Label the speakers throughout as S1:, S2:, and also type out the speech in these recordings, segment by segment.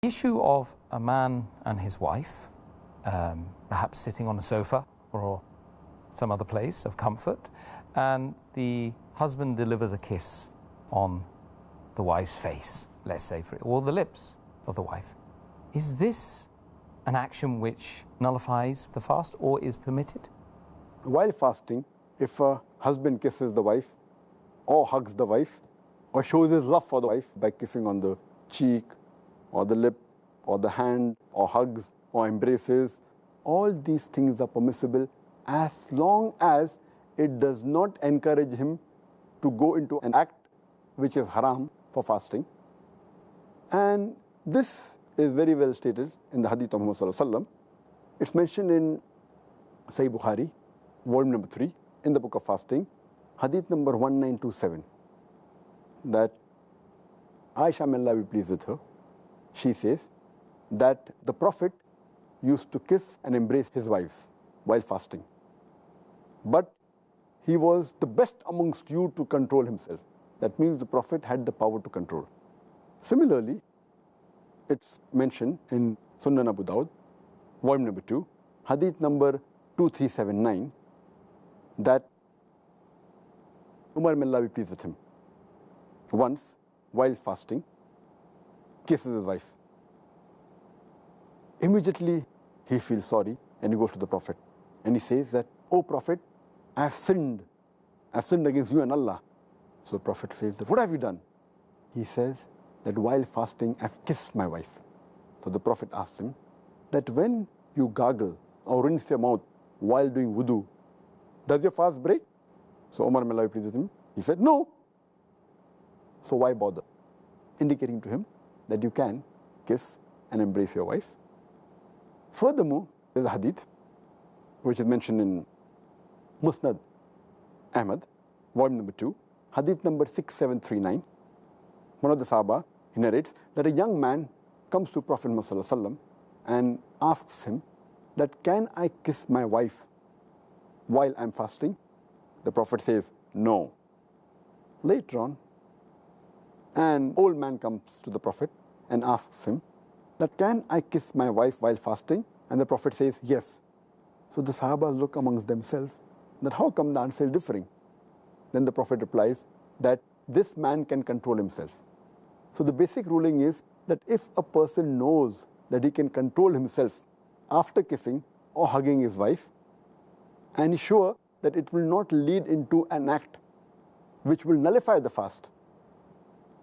S1: issue of a man and his wife, perhaps sitting on a sofa or some other place of comfort, and the husband delivers a kiss on the wife's face, let's say, or the lips of the wife. Is this an action which nullifies the fast or is permitted?
S2: While fasting, if a husband kisses the wife or hugs the wife or shows his love for the wife by kissing on the cheek or the lip or the hand or hugs or embraces, all these things are permissible as long as it does not encourage him to go into an act which is haram for fasting. And this is very well stated in the hadith of Muhammad sallallahu alaihi wasallam. It's mentioned in Sahih Bukhari, volume number 3, in the book of fasting, hadith number 1927, that Aisha, may Allah be pleased with her, she says that the Prophet used to kiss and embrace his wives while fasting. But he was the best amongst you to control himself. That means the Prophet had the power to control. Similarly, it's mentioned in Sunan Abu Dawud, volume number 2, hadith number 2379, that Umar, may Allah be pleased with him, once, while fasting, kisses his wife. Immediately, he feels sorry and he goes to the Prophet. And he says that, "O Prophet, I have sinned. I have sinned against you and Allah." So the Prophet says that, "What have you done?" He says that while fasting, I have kissed my wife. So the Prophet asks him that when you gargle or rinse your mouth while doing wudu, does your fast break? So Umar, may Allah be pleased with him, he said, "No." So why bother? Indicating to him that you can kiss and embrace your wife. Furthermore, there's a hadith which is mentioned in Musnad Ahmad, volume number 2, hadith number 6739. One of the Sahaba, he narrates that a young man comes to Prophet Muhammad sallallahu alaihi wasallam and asks him that, "Can I kiss my wife while I'm fasting?" The Prophet says, "No." Later on, an old man comes to the Prophet and asks him that, "Can I kiss my wife while fasting?" And the Prophet says, "Yes." So the Sahaba look amongst themselves that how come the answer is differing? Then the Prophet replies that this man can control himself. So the basic ruling is that if a person knows that he can control himself after kissing or hugging his wife, and is sure that it will not lead into an act which will nullify the fast.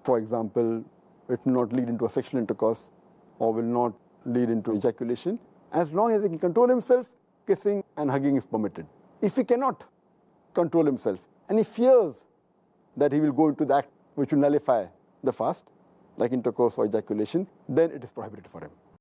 S2: For example, it will not lead into a sexual intercourse or will not lead into ejaculation. As long as he can control himself, kissing and hugging is permitted. If he cannot control himself and he fears that he will go into the act which will nullify the fast, like intercourse or ejaculation, then it is prohibited for him.